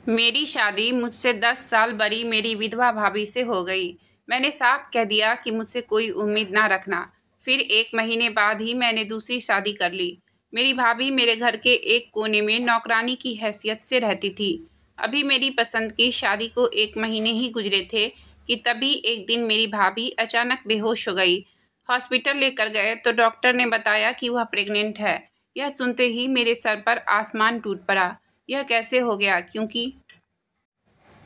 मेरी शादी मुझसे 10 साल बड़ी मेरी विधवा भाभी से हो गई। मैंने साफ कह दिया कि मुझसे कोई उम्मीद ना रखना। फिर 1 महीने बाद ही मैंने दूसरी शादी कर ली। मेरी भाभी मेरे घर के एक कोने में नौकरानी की हैसियत से रहती थी। अभी मेरी पसंद की शादी को 1 महीने ही गुजरे थे कि तभी एक दिन मेरी भाभी अचानक बेहोश हो गई। हॉस्पिटल लेकर गए तो डॉक्टर ने बताया कि वह प्रेग्नेंट है। यह सुनते ही मेरे सर पर आसमान टूट पड़ा। यह कैसे हो गया? क्योंकि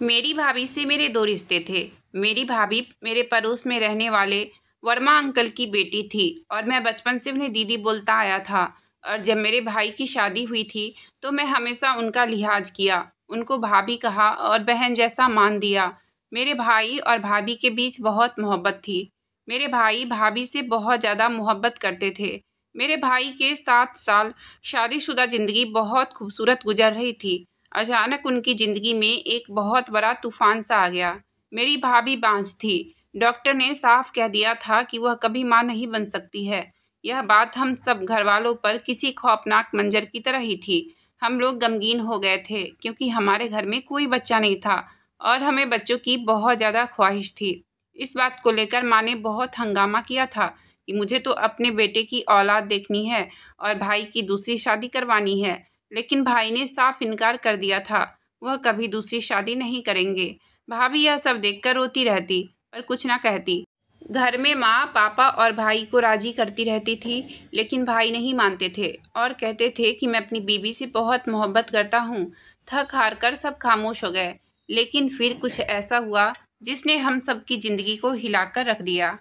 मेरी भाभी से मेरे 2 रिश्ते थे। मेरी भाभी मेरे पड़ोस में रहने वाले वर्मा अंकल की बेटी थी और मैं बचपन से उन्हें दीदी बोलता आया था। और जब मेरे भाई की शादी हुई थी तो मैं हमेशा उनका लिहाज किया, उनको भाभी कहा और बहन जैसा मान दिया। मेरे भाई और भाभी के बीच बहुत मोहब्बत थी। मेरे भाई भाभी से बहुत ज़्यादा मोहब्बत करते थे। मेरे भाई के 7 साल शादीशुदा ज़िंदगी बहुत खूबसूरत गुजर रही थी। अचानक उनकी ज़िंदगी में एक बहुत बड़ा तूफान सा आ गया। मेरी भाभी बांझ थी। डॉक्टर ने साफ कह दिया था कि वह कभी मां नहीं बन सकती है। यह बात हम सब घरवालों पर किसी खौफनाक मंजर की तरह ही थी। हम लोग गमगीन हो गए थे क्योंकि हमारे घर में कोई बच्चा नहीं था और हमें बच्चों की बहुत ज़्यादा ख्वाहिश थी। इस बात को लेकर माँ ने बहुत हंगामा किया था कि मुझे तो अपने बेटे की औलाद देखनी है और भाई की दूसरी शादी करवानी है। लेकिन भाई ने साफ इनकार कर दिया था, वह कभी दूसरी शादी नहीं करेंगे। भाभी यह सब देखकर रोती रहती पर कुछ ना कहती। घर में माँ, पापा और भाई को राजी करती रहती थी, लेकिन भाई नहीं मानते थे और कहते थे कि मैं अपनी बीवी से बहुत मोहब्बत करता हूँ। थक हार कर सब खामोश हो गए। लेकिन फिर कुछ ऐसा हुआ जिसने हम सबकी ज़िंदगी को हिलाकर रख दिया।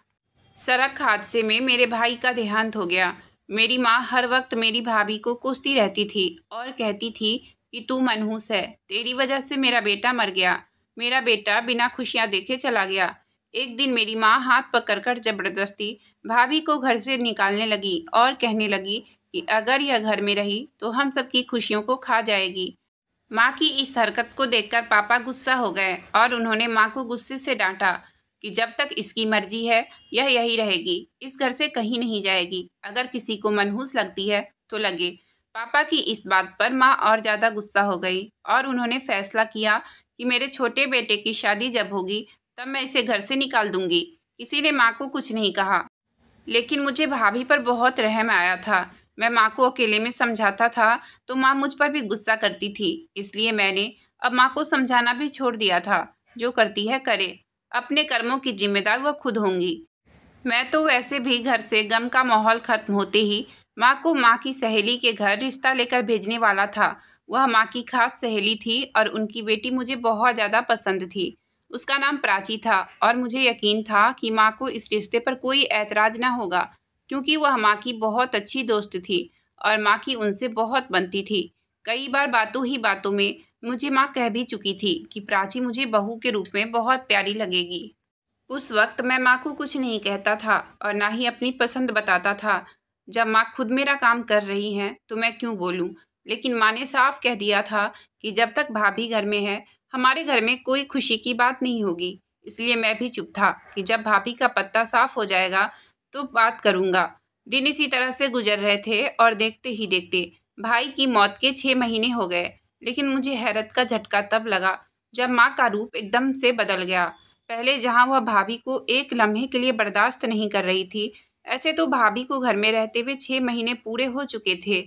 सड़क हादसे में मेरे भाई का देहांत हो गया। मेरी माँ हर वक्त मेरी भाभी को कोसती रहती थी और कहती थी कि तू मनहूस है, तेरी वजह से मेरा बेटा मर गया। मेरा बेटा बिना खुशियाँ देखे चला गया। एक दिन मेरी माँ हाथ पकड़कर जबरदस्ती भाभी को घर से निकालने लगी और कहने लगी कि अगर यह घर में रही तो हम सबकी खुशियों को खा जाएगी। माँ की इस हरकत को देखकर पापा गुस्सा हो गए और उन्होंने माँ को गुस्से से डांटा कि जब तक इसकी मर्जी है यह यही रहेगी, इस घर से कहीं नहीं जाएगी। अगर किसी को मनहूस लगती है तो लगे। पापा की इस बात पर माँ और ज़्यादा गुस्सा हो गई और उन्होंने फैसला किया कि मेरे छोटे बेटे की शादी जब होगी तब मैं इसे घर से निकाल दूंगी। किसी ने माँ को कुछ नहीं कहा, लेकिन मुझे भाभी पर बहुत रहम आया था। मैं माँ को अकेले में समझाता था तो माँ मुझ पर भी गुस्सा करती थी। इसलिए मैंने अब माँ को समझाना भी छोड़ दिया था। जो करती है करे, अपने कर्मों की जिम्मेदार वह खुद होंगी। मैं तो वैसे भी घर से गम का माहौल खत्म होते ही माँ को माँ की सहेली के घर रिश्ता लेकर भेजने वाला था। वह माँ की खास सहेली थी और उनकी बेटी मुझे बहुत ज़्यादा पसंद थी। उसका नाम प्राची था और मुझे यकीन था कि माँ को इस रिश्ते पर कोई ऐतराज़ ना होगा, क्योंकि वह माँ की बहुत अच्छी दोस्त थी और माँ की उनसे बहुत बनती थी। कई बार बातों ही बातों में मुझे माँ कह भी चुकी थी कि प्राची मुझे बहू के रूप में बहुत प्यारी लगेगी। उस वक्त मैं माँ को कुछ नहीं कहता था और ना ही अपनी पसंद बताता था। जब माँ खुद मेरा काम कर रही हैं तो मैं क्यों बोलूँ। लेकिन माँ ने साफ कह दिया था कि जब तक भाभी घर में है हमारे घर में कोई खुशी की बात नहीं होगी। इसलिए मैं भी चुप था कि जब भाभी का पत्ता साफ हो जाएगा तो बात करूँगा। दिन इसी तरह से गुजर रहे थे और देखते ही देखते भाई की मौत के 6 महीने हो गए। लेकिन मुझे हैरत का झटका तब लगा जब माँ का रूप एकदम से बदल गया। पहले जहाँ वह भाभी को एक लम्हे के लिए बर्दाश्त नहीं कर रही थी, ऐसे तो भाभी को घर में रहते हुए 6 महीने पूरे हो चुके थे।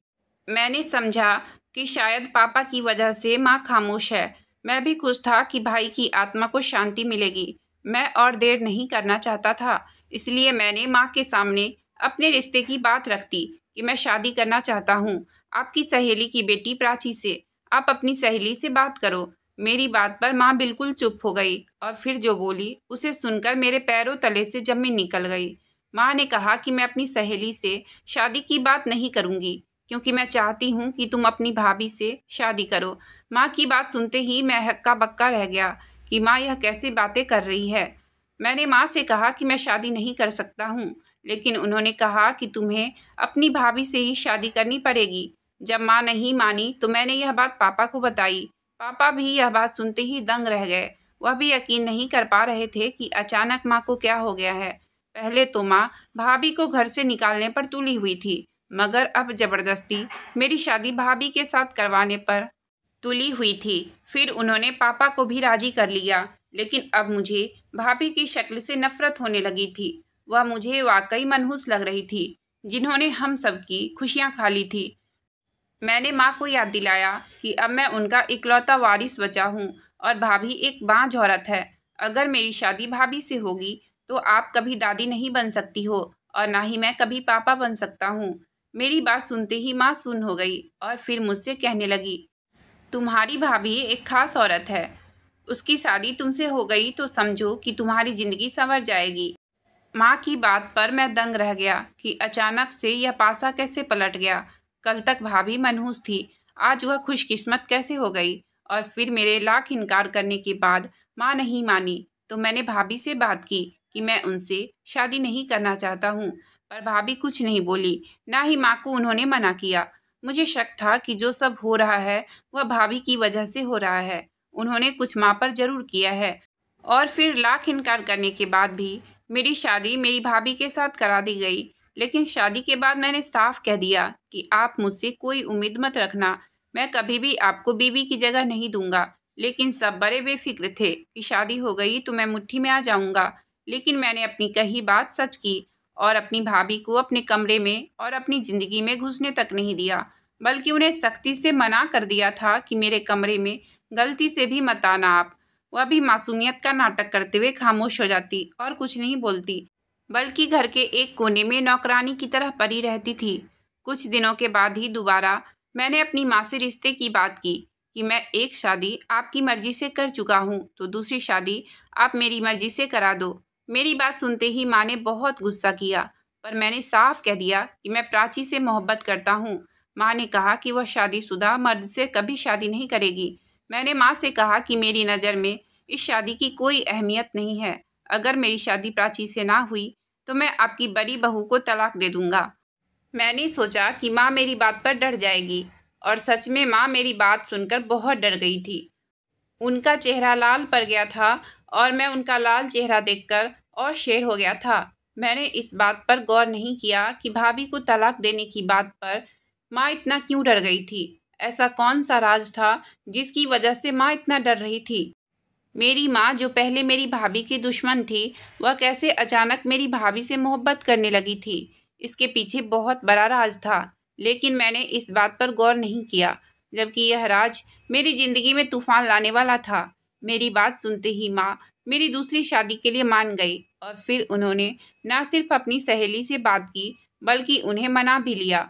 मैंने समझा कि शायद पापा की वजह से माँ खामोश है। मैं भी खुश था कि भाई की आत्मा को शांति मिलेगी। मैं और देर नहीं करना चाहता था, इसलिए मैंने माँ के सामने अपने रिश्ते की बात रख दी कि मैं शादी करना चाहता हूँ आपकी सहेली की बेटी प्राची से। आप अपनी सहेली से बात करो। मेरी बात पर माँ बिल्कुल चुप हो गई और फिर जो बोली उसे सुनकर मेरे पैरों तले से जमीन निकल गई। माँ ने कहा कि मैं अपनी सहेली से शादी की बात नहीं करूँगी क्योंकि मैं चाहती हूँ कि तुम अपनी भाभी से शादी करो। माँ की बात सुनते ही मैं हक्का बक्का रह गया कि माँ यह कैसी बातें कर रही है। मैंने माँ से कहा कि मैं शादी नहीं कर सकता हूँ, लेकिन उन्होंने कहा कि तुम्हें अपनी भाभी से ही शादी करनी पड़ेगी। जब माँ नहीं मानी तो मैंने यह बात पापा को बताई। पापा भी यह बात सुनते ही दंग रह गए। वह भी यकीन नहीं कर पा रहे थे कि अचानक माँ को क्या हो गया है। पहले तो माँ भाभी को घर से निकालने पर तुली हुई थी, मगर अब जबरदस्ती मेरी शादी भाभी के साथ करवाने पर तुली हुई थी। फिर उन्होंने पापा को भी राजी कर लिया, लेकिन अब मुझे भाभी की शक्ल से नफरत होने लगी थी। वह मुझे वाकई मनहूस लग रही थी, जिन्होंने हम सबकी खुशियां खा ली थी। मैंने माँ को याद दिलाया कि अब मैं उनका इकलौता वारिस बचा हूँ और भाभी एक बांझ औरत है। अगर मेरी शादी भाभी से होगी तो आप कभी दादी नहीं बन सकती हो और ना ही मैं कभी पापा बन सकता हूँ। मेरी बात सुनते ही माँ सुन्न हो गई और फिर मुझसे कहने लगी, तुम्हारी भाभी एक खास औरत है। उसकी शादी तुमसे हो गई तो समझो कि तुम्हारी जिंदगी संवर जाएगी। माँ की बात पर मैं दंग रह गया कि अचानक से यह पासा कैसे पलट गया। कल तक भाभी मनहूस थी, आज वह खुशकिस्मत कैसे हो गई। और फिर मेरे लाख इनकार करने के बाद माँ नहीं मानी तो मैंने भाभी से बात की कि मैं उनसे शादी नहीं करना चाहता हूँ। पर भाभी कुछ नहीं बोली, ना ही माँ को उन्होंने मना किया। मुझे शक था कि जो सब हो रहा है वह भाभी की वजह से हो रहा है। उन्होंने कुछ माँ पर जरूर किया है। और फिर लाख इनकार करने के बाद भी मेरी शादी मेरी भाभी के साथ करा दी गई। लेकिन शादी के बाद मैंने साफ कह दिया कि आप मुझसे कोई उम्मीद मत रखना, मैं कभी भी आपको बीवी की जगह नहीं दूंगा। लेकिन सब बड़े बेफिक्र थे कि शादी हो गई तो मैं मुट्ठी में आ जाऊंगा। लेकिन मैंने अपनी कही बात सच की और अपनी भाभी को अपने कमरे में और अपनी ज़िंदगी में घुसने तक नहीं दिया, बल्कि उन्हें सख्ती से मना कर दिया था कि मेरे कमरे में गलती से भी मत आना आप। वह भी मासूमियत का नाटक करते हुए खामोश हो जाती और कुछ नहीं बोलती, बल्कि घर के एक कोने में नौकरानी की तरह पड़ी रहती थी। कुछ दिनों के बाद ही दोबारा मैंने अपनी माँ से रिश्ते की बात की कि मैं एक शादी आपकी मर्जी से कर चुका हूँ तो दूसरी शादी आप मेरी मर्जी से करा दो। मेरी बात सुनते ही माँ ने बहुत गुस्सा किया, पर मैंने साफ कह दिया कि मैं प्राची से मोहब्बत करता हूँ। माँ ने कहा कि वह शादीशुदा मर्द से कभी शादी नहीं करेगी। मैंने माँ से कहा कि मेरी नज़र में इस शादी की कोई अहमियत नहीं है। अगर मेरी शादी प्राची से ना हुई तो मैं आपकी बड़ी बहू को तलाक दे दूंगा। मैंने सोचा कि माँ मेरी बात पर डर जाएगी और सच में माँ मेरी बात सुनकर बहुत डर गई थी। उनका चेहरा लाल पड़ गया था और मैं उनका लाल चेहरा देखकर और शेर हो गया था। मैंने इस बात पर गौर नहीं किया कि भाभी को तलाक देने की बात पर माँ इतना क्यों डर गई थी। ऐसा कौन सा राज था जिसकी वजह से माँ इतना डर रही थी। मेरी माँ जो पहले मेरी भाभी की दुश्मन थी, वह कैसे अचानक मेरी भाभी से मोहब्बत करने लगी थी। इसके पीछे बहुत बड़ा राज था, लेकिन मैंने इस बात पर गौर नहीं किया, जबकि यह राज मेरी ज़िंदगी में तूफान लाने वाला था। मेरी बात सुनते ही माँ मेरी दूसरी शादी के लिए मान गई और फिर उन्होंने न सिर्फ अपनी सहेली से बात की, बल्कि उन्हें मना भी लिया।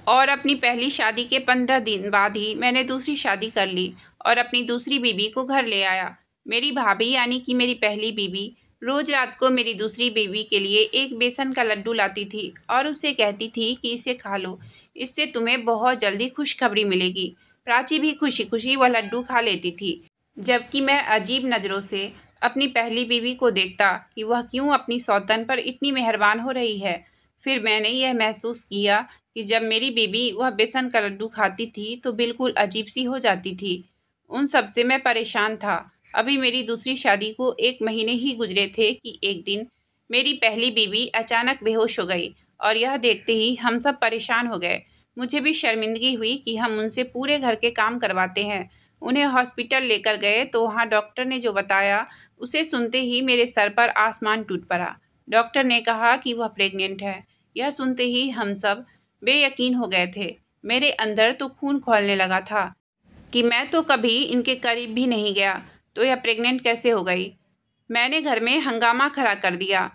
और अपनी पहली शादी के 15 दिन बाद ही मैंने दूसरी शादी कर ली और अपनी दूसरी बीवी को घर ले आया। मेरी भाभी यानी कि मेरी पहली बीवी रोज रात को मेरी दूसरी बीवी के लिए एक बेसन का लड्डू लाती थी और उससे कहती थी कि इसे खा लो, इससे तुम्हें बहुत जल्दी खुशखबरी मिलेगी। प्राची भी खुशी खुशी वह लड्डू खा लेती थी, जबकि मैं अजीब नज़रों से अपनी पहली बीवी को देखता कि वह क्यों अपनी सौतन पर इतनी मेहरबान हो रही है। फिर मैंने यह महसूस किया कि जब मेरी बीवी वह बेसन का लड्डू खाती थी तो बिल्कुल अजीब सी हो जाती थी। उन सब से मैं परेशान था। अभी मेरी दूसरी शादी को 1 महीने ही गुजरे थे कि एक दिन मेरी पहली बीवी अचानक बेहोश हो गई और यह देखते ही हम सब परेशान हो गए। मुझे भी शर्मिंदगी हुई कि हम उनसे पूरे घर के काम करवाते हैं। उन्हें हॉस्पिटल लेकर गए तो वहाँ डॉक्टर ने जो बताया उसे सुनते ही मेरे सर पर आसमान टूट पड़ा। डॉक्टर ने कहा कि वह प्रेग्नेंट है। यह सुनते ही हम सब बेयकीन हो गए थे। मेरे अंदर तो खून खौलने लगा था कि मैं तो कभी इनके करीब भी नहीं गया, तो यह प्रेग्नेंट कैसे हो गई। मैंने घर में हंगामा खड़ा कर दिया।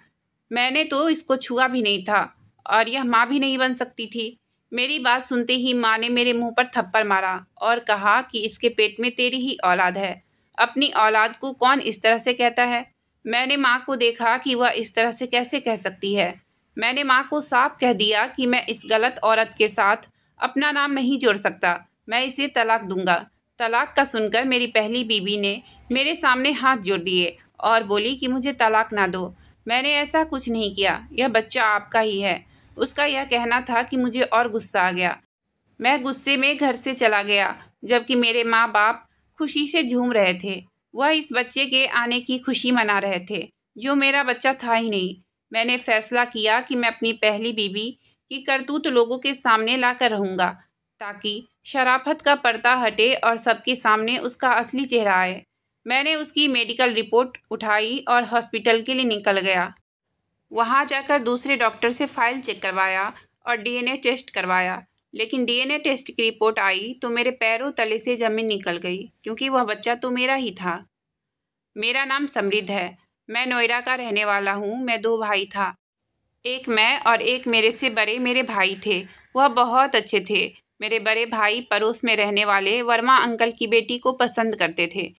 मैंने तो इसको छुआ भी नहीं था और यह माँ भी नहीं बन सकती थी। मेरी बात सुनते ही माँ ने मेरे मुंह पर थप्पड़ मारा और कहा कि इसके पेट में तेरी ही औलाद है। अपनी औलाद को कौन इस तरह से कहता है। मैंने माँ को देखा कि वह इस तरह से कैसे कह सकती है। मैंने माँ को साफ कह दिया कि मैं इस गलत औरत के साथ अपना नाम नहीं जोड़ सकता, मैं इसे तलाक दूंगा। तलाक का सुनकर मेरी पहली बीवी ने मेरे सामने हाथ जोड़ दिए और बोली कि मुझे तलाक ना दो। मैंने ऐसा कुछ नहीं किया, यह बच्चा आपका ही है। उसका यह कहना था कि मुझे और गुस्सा आ गया। मैं गुस्से में घर से चला गया, जबकि मेरे माँ बाप खुशी से झूम रहे थे। वह इस बच्चे के आने की खुशी मना रहे थे, जो मेरा बच्चा था ही नहीं। मैंने फैसला किया कि मैं अपनी पहली बीवी की करतूत लोगों के सामने ला कर रहूँगा। ताकि शराफत का पर्दा हटे और सबके सामने उसका असली चेहरा आए। मैंने उसकी मेडिकल रिपोर्ट उठाई और हॉस्पिटल के लिए निकल गया। वहाँ जाकर दूसरे डॉक्टर से फाइल चेक करवाया और डीएनए टेस्ट करवाया, लेकिन डीएनए टेस्ट की रिपोर्ट आई तो मेरे पैरों तले से ज़मीन निकल गई, क्योंकि वह बच्चा तो मेरा ही था। मेरा नाम समृद्ध है। मैं नोएडा का रहने वाला हूँ। मैं 2 भाई था। एक मैं और एक मेरे से बड़े मेरे भाई थे। वह बहुत अच्छे थे। मेरे बड़े भाई पड़ोस में रहने वाले वर्मा अंकल की बेटी को पसंद करते थे,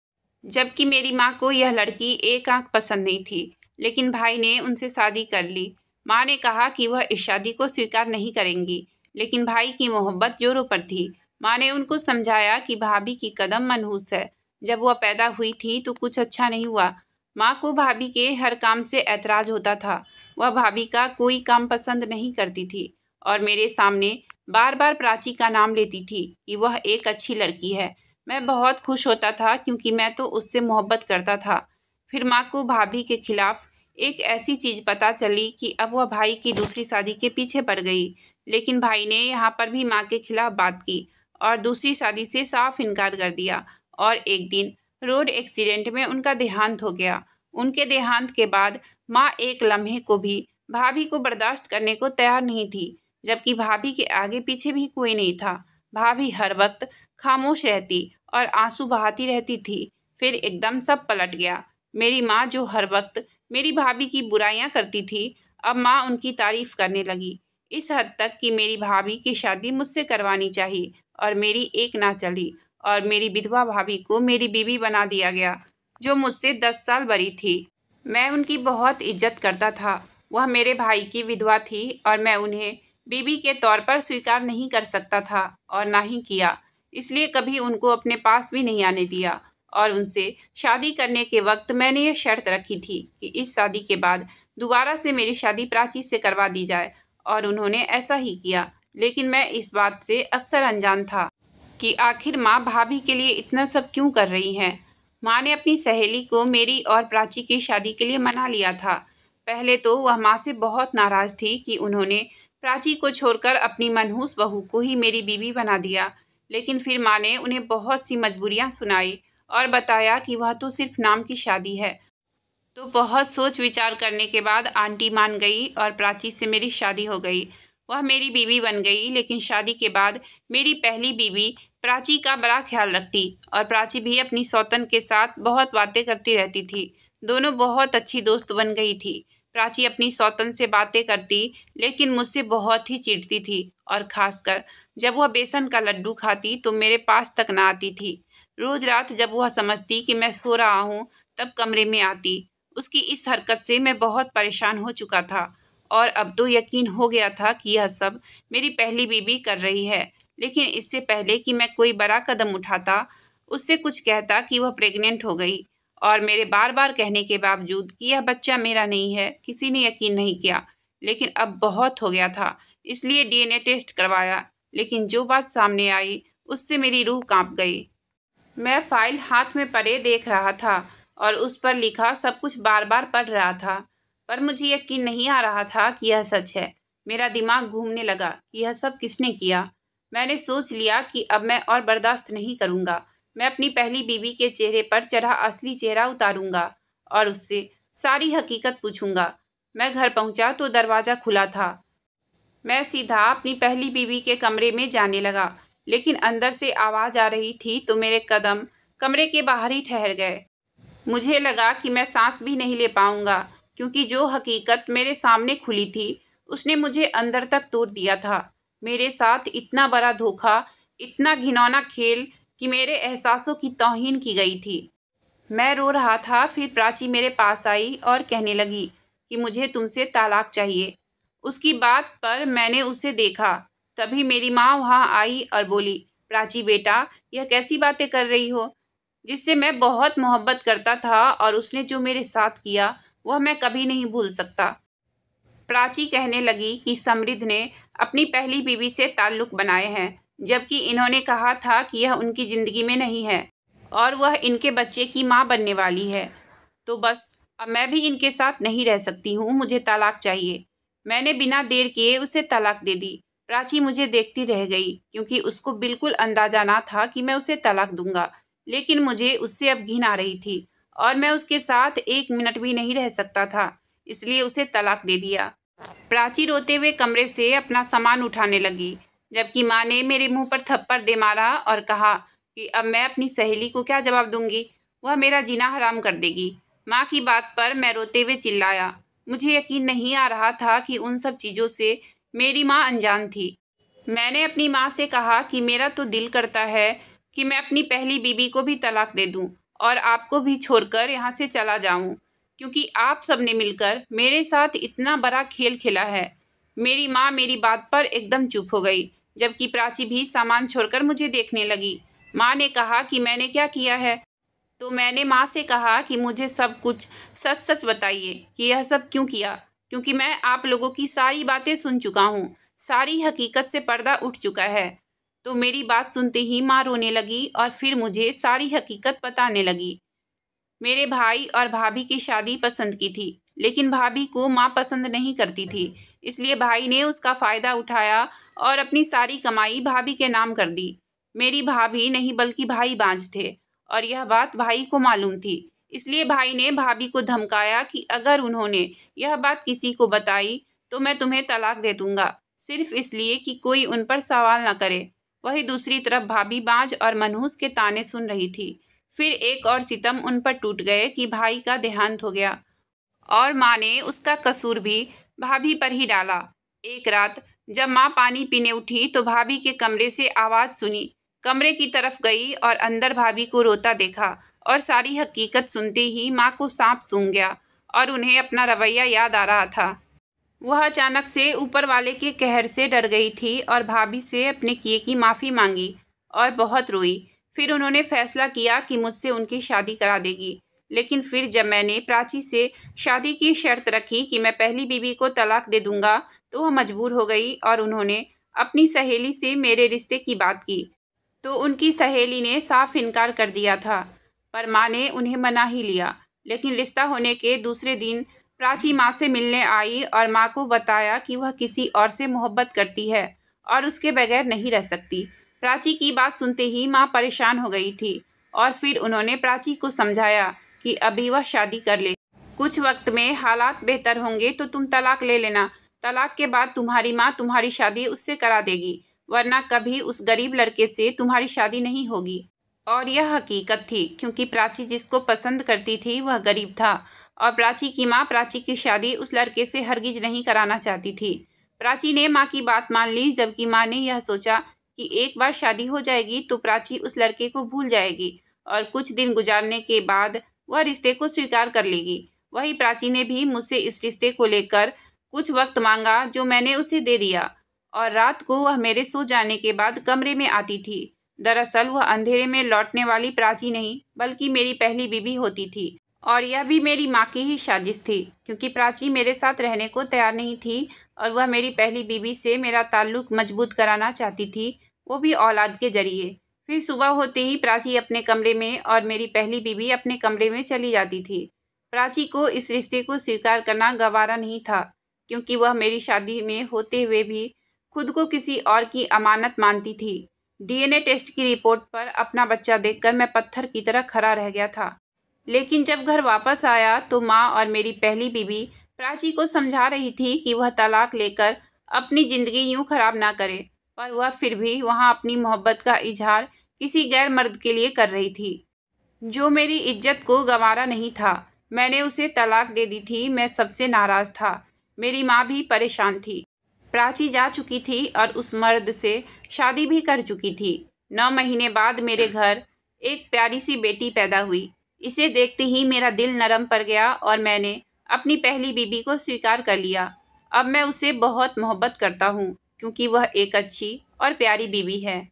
जबकि मेरी माँ को यह लड़की एक आंख पसंद नहीं थी। लेकिन भाई ने उनसे शादी कर ली। माँ ने कहा कि वह इस शादी को स्वीकार नहीं करेंगी, लेकिन भाई की मोहब्बत जोरों पर थी। माँ ने उनको समझाया कि भाभी की कदम मनहूस है। जब वह पैदा हुई थी तो कुछ अच्छा नहीं हुआ। माँ को भाभी के हर काम से ऐतराज़ होता था। वह भाभी का कोई काम पसंद नहीं करती थी और मेरे सामने बार बार प्राची का नाम लेती थी कि वह एक अच्छी लड़की है। मैं बहुत खुश होता था, क्योंकि मैं तो उससे मोहब्बत करता था। फिर माँ को भाभी के खिलाफ एक ऐसी चीज़ पता चली कि अब वह भाई की दूसरी शादी के पीछे पड़ गई। लेकिन भाई ने यहाँ पर भी माँ के खिलाफ बात की और दूसरी शादी से साफ इनकार कर दिया। और एक दिन रोड एक्सीडेंट में उनका देहांत हो गया। उनके देहांत के बाद माँ एक लम्हे को भी भाभी को बर्दाश्त करने को तैयार नहीं थी, जबकि भाभी के आगे पीछे भी कोई नहीं था। भाभी हर वक्त खामोश रहती और आंसू बहाती रहती थी। फिर एकदम सब पलट गया। मेरी माँ जो हर वक्त मेरी भाभी की बुराइयां करती थी, अब माँ उनकी तारीफ करने लगी। इस हद तक कि मेरी भाभी की शादी मुझसे करवानी चाहिए, और मेरी एक ना चली और मेरी विधवा भाभी को मेरी बीवी बना दिया गया, जो मुझसे 10 साल बड़ी थी। मैं उनकी बहुत इज्जत करता था। वह मेरे भाई की विधवा थी और मैं उन्हें बीवी के तौर पर स्वीकार नहीं कर सकता था और ना ही किया। इसलिए कभी उनको अपने पास भी नहीं आने दिया। और उनसे शादी करने के वक्त मैंने ये शर्त रखी थी कि इस शादी के बाद दोबारा से मेरी शादी प्राची से करवा दी जाए, और उन्होंने ऐसा ही किया। लेकिन मैं इस बात से अक्सर अनजान था कि आखिर माँ भाभी के लिए इतना सब क्यों कर रही हैं। माँ ने अपनी सहेली को मेरी और प्राची की शादी के लिए मना लिया था। पहले तो वह माँ से बहुत नाराज़ थी कि उन्होंने प्राची को छोड़कर अपनी मनहूस बहू को ही मेरी बीवी बना दिया। लेकिन फिर माँ ने उन्हें बहुत सी मजबूरियाँ सुनाई और बताया कि वह तो सिर्फ नाम की शादी है। तो बहुत सोच विचार करने के बाद आंटी मान गई और प्राची से मेरी शादी हो गई। वह मेरी बीवी बन गई। लेकिन शादी के बाद मेरी पहली बीवी प्राची का बड़ा ख्याल रखती और प्राची भी अपनी सौतन के साथ बहुत बातें करती रहती थी। दोनों बहुत अच्छी दोस्त बन गई थी। प्राची अपनी सौतन से बातें करती, लेकिन मुझसे बहुत ही चिढ़ती थी, और ख़ासकर जब वह बेसन का लड्डू खाती तो मेरे पास तक ना आती थी। रोज़ रात जब वह समझती कि मैं सो रहा हूँ, तब कमरे में आती। उसकी इस हरकत से मैं बहुत परेशान हो चुका था, और अब तो यकीन हो गया था कि यह सब मेरी पहली बीवी कर रही है। लेकिन इससे पहले कि मैं कोई बड़ा कदम उठाता, उससे कुछ कहता कि वह प्रेग्नेंट हो गई, और मेरे बार बार कहने के बावजूद कि यह बच्चा मेरा नहीं है, किसी ने यकीन नहीं किया। लेकिन अब बहुत हो गया था, इसलिए डीएनए टेस्ट करवाया। लेकिन जो बात सामने आई उससे मेरी रूह कांप गई। मैं फाइल हाथ में पड़े देख रहा था और उस पर लिखा सब कुछ बार बार पढ़ रहा था, पर मुझे यकीन नहीं आ रहा था कि यह सच है। मेरा दिमाग घूमने लगा कि यह सब किसने किया। मैंने सोच लिया कि अब मैं और बर्दाश्त नहीं करूँगा। मैं अपनी पहली बीवी के चेहरे पर चढ़ा असली चेहरा उतारूँगा और उससे सारी हकीकत पूछूँगा। मैं घर पहुँचा तो दरवाज़ा खुला था। मैं सीधा अपनी पहली बीवी के कमरे में जाने लगा, लेकिन अंदर से आवाज़ आ रही थी तो मेरे कदम कमरे के बाहर ही ठहर गए। मुझे लगा कि मैं सांस भी नहीं ले पाऊंगा, क्योंकि जो हकीकत मेरे सामने खुली थी उसने मुझे अंदर तक तोड़ दिया था। मेरे साथ इतना बड़ा धोखा, इतना घिनौना खेल कि मेरे एहसासों की तौहीन की गई थी। मैं रो रहा था। फिर प्राची मेरे पास आई और कहने लगी कि मुझे तुमसे तालाक चाहिए। उसकी बात पर मैंने उसे देखा। तभी मेरी माँ वहाँ आई और बोली, प्राची बेटा, यह कैसी बातें कर रही हो? जिससे मैं बहुत मोहब्बत करता था और उसने जो मेरे साथ किया वह मैं कभी नहीं भूल सकता। प्राची कहने लगी कि समृद्ध ने अपनी पहली बीवी से ताल्लुक़ बनाए हैं, जबकि इन्होंने कहा था कि यह उनकी ज़िंदगी में नहीं है और वह इनके बच्चे की माँ बनने वाली है। तो बस अब मैं भी इनके साथ नहीं रह सकती हूँ, मुझे तलाक चाहिए। मैंने बिना देर किए उसे तलाक दे दी। प्राची मुझे देखती रह गई क्योंकि उसको बिल्कुल अंदाजा ना था कि मैं उसे तलाक दूंगा, लेकिन मुझे उससे अब घिन आ रही थी और मैं उसके साथ 1 मिनट भी नहीं रह सकता था, इसलिए उसे तलाक दे दिया। प्राची रोते हुए कमरे से अपना सामान उठाने लगी, जबकि माँ ने मेरे मुंह पर थप्पड़ दे मारा और कहा कि अब मैं अपनी सहेली को क्या जवाब दूंगी, वह मेरा जीना हराम कर देगी। माँ की बात पर मैं रोते हुए चिल्लाया। मुझे यकीन नहीं आ रहा था कि उन सब चीज़ों से मेरी माँ अनजान थी। मैंने अपनी माँ से कहा कि मेरा तो दिल करता है कि मैं अपनी पहली बीवी को भी तलाक दे दूं और आपको भी छोड़कर यहाँ से चला जाऊं, क्योंकि आप सबने मिलकर मेरे साथ इतना बड़ा खेल खेला है। मेरी माँ मेरी बात पर एकदम चुप हो गई, जबकि प्राची भी सामान छोड़कर मुझे देखने लगी। माँ ने कहा कि मैंने क्या किया है, तो मैंने माँ से कहा कि मुझे सब कुछ सच सच बताइए कि यह सब क्यों किया, क्योंकि मैं आप लोगों की सारी बातें सुन चुका हूँ, सारी हकीकत से पर्दा उठ चुका है। तो मेरी बात सुनते ही माँ रोने लगी और फिर मुझे सारी हकीकत बताने लगी। मेरे भाई और भाभी की शादी पसंद की थी, लेकिन भाभी को माँ पसंद नहीं करती थी, इसलिए भाई ने उसका फ़ायदा उठाया और अपनी सारी कमाई भाभी के नाम कर दी। मेरी भाभी नहीं बल्कि भाई बांझ थे और यह बात भाई को मालूम थी, इसलिए भाई ने भाभी को धमकाया कि अगर उन्होंने यह बात किसी को बताई तो मैं तुम्हें तलाक दे दूंगा, सिर्फ इसलिए कि कोई उन पर सवाल न करे। वही दूसरी तरफ भाभी बांझ और मनहूस के ताने सुन रही थी। फिर एक और सितम उन पर टूट गए कि भाई का देहांत हो गया और माँ ने उसका कसूर भी भाभी पर ही डाला। एक रात जब माँ पानी पीने उठी तो भाभी के कमरे से आवाज़ सुनी। कमरे की तरफ गई और अंदर भाभी को रोता देखा और सारी हकीकत सुनते ही माँ को सांप सूंघ गया और उन्हें अपना रवैया याद आ रहा था। वह अचानक से ऊपर वाले के कहर से डर गई थी और भाभी से अपने किए की माफ़ी मांगी और बहुत रोई। फिर उन्होंने फैसला किया कि मुझसे उनकी शादी करा देगी। लेकिन फिर जब मैंने प्राची से शादी की शर्त रखी कि मैं पहली बीवी को तलाक दे दूंगा, तो वह मजबूर हो गई और उन्होंने अपनी सहेली से मेरे रिश्ते की बात की। तो उनकी सहेली ने साफ इनकार कर दिया था, पर माँ ने उन्हें मना ही लिया। लेकिन रिश्ता होने के दूसरे दिन प्राची माँ से मिलने आई और माँ को बताया कि वह किसी और से मोहब्बत करती है और उसके बगैर नहीं रह सकती। प्राची की बात सुनते ही माँ परेशान हो गई थी और फिर उन्होंने प्राची को समझाया कि अभी वह शादी कर ले। कुछ वक्त में हालात बेहतर होंगे तो तुम तलाक ले लेना। तलाक के बाद तुम्हारी माँ तुम्हारी शादी उससे करा देगी, वरना कभी उस गरीब लड़के से तुम्हारी शादी नहीं होगी। और यह हकीकत थी, क्योंकि प्राची जिसको पसंद करती थी वह गरीब था और प्राची की माँ प्राची की शादी उस लड़के से हरगिज नहीं कराना चाहती थी। प्राची ने माँ की बात मान ली, जबकि माँ ने यह सोचा कि एक बार शादी हो जाएगी तो प्राची उस लड़के को भूल जाएगी और कुछ दिन गुजारने के बाद वह रिश्ते को स्वीकार कर लेगी। वही प्राची ने भी मुझसे इस रिश्ते को लेकर कुछ वक्त मांगा, जो मैंने उसे दे दिया और रात को वह मेरे सो जाने के बाद कमरे में आती थी। दरअसल वह अंधेरे में लौटने वाली प्राची नहीं बल्कि मेरी पहली बीवी होती थी और यह भी मेरी माँ की ही साजिश थी, क्योंकि प्राची मेरे साथ रहने को तैयार नहीं थी और वह मेरी पहली बीवी से मेरा ताल्लुक मजबूत कराना चाहती थी, वो भी औलाद के जरिए। फिर सुबह होते ही प्राची अपने कमरे में और मेरी पहली बीवी अपने कमरे में चली जाती थी। प्राची को इस रिश्ते को स्वीकार करना गवारा नहीं था, क्योंकि वह मेरी शादी में होते हुए भी खुद को किसी और की अमानत मानती थी। डीएनए टेस्ट की रिपोर्ट पर अपना बच्चा देखकर मैं पत्थर की तरह खड़ा रह गया था। लेकिन जब घर वापस आया तो माँ और मेरी पहली बीवी प्राची को समझा रही थी कि वह तलाक लेकर अपनी ज़िंदगी यूं खराब ना करे, पर वह फिर भी वहाँ अपनी मोहब्बत का इजहार किसी गैर मर्द के लिए कर रही थी, जो मेरी इज्जत को गंवारा नहीं था। मैंने उसे तलाक दे दी थी। मैं सबसे नाराज़ था। मेरी माँ भी परेशान थी। प्राची जा चुकी थी और उस मर्द से शादी भी कर चुकी थी। 9 महीने बाद मेरे घर एक प्यारी सी बेटी पैदा हुई। इसे देखते ही मेरा दिल नरम पड़ गया और मैंने अपनी पहली बीवी को स्वीकार कर लिया। अब मैं उसे बहुत मोहब्बत करता हूँ, क्योंकि वह एक अच्छी और प्यारी बीवी है।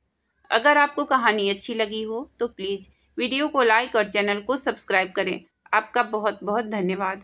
अगर आपको कहानी अच्छी लगी हो तो प्लीज़ वीडियो को लाइक और चैनल को सब्सक्राइब करें। आपका बहुत बहुत धन्यवाद।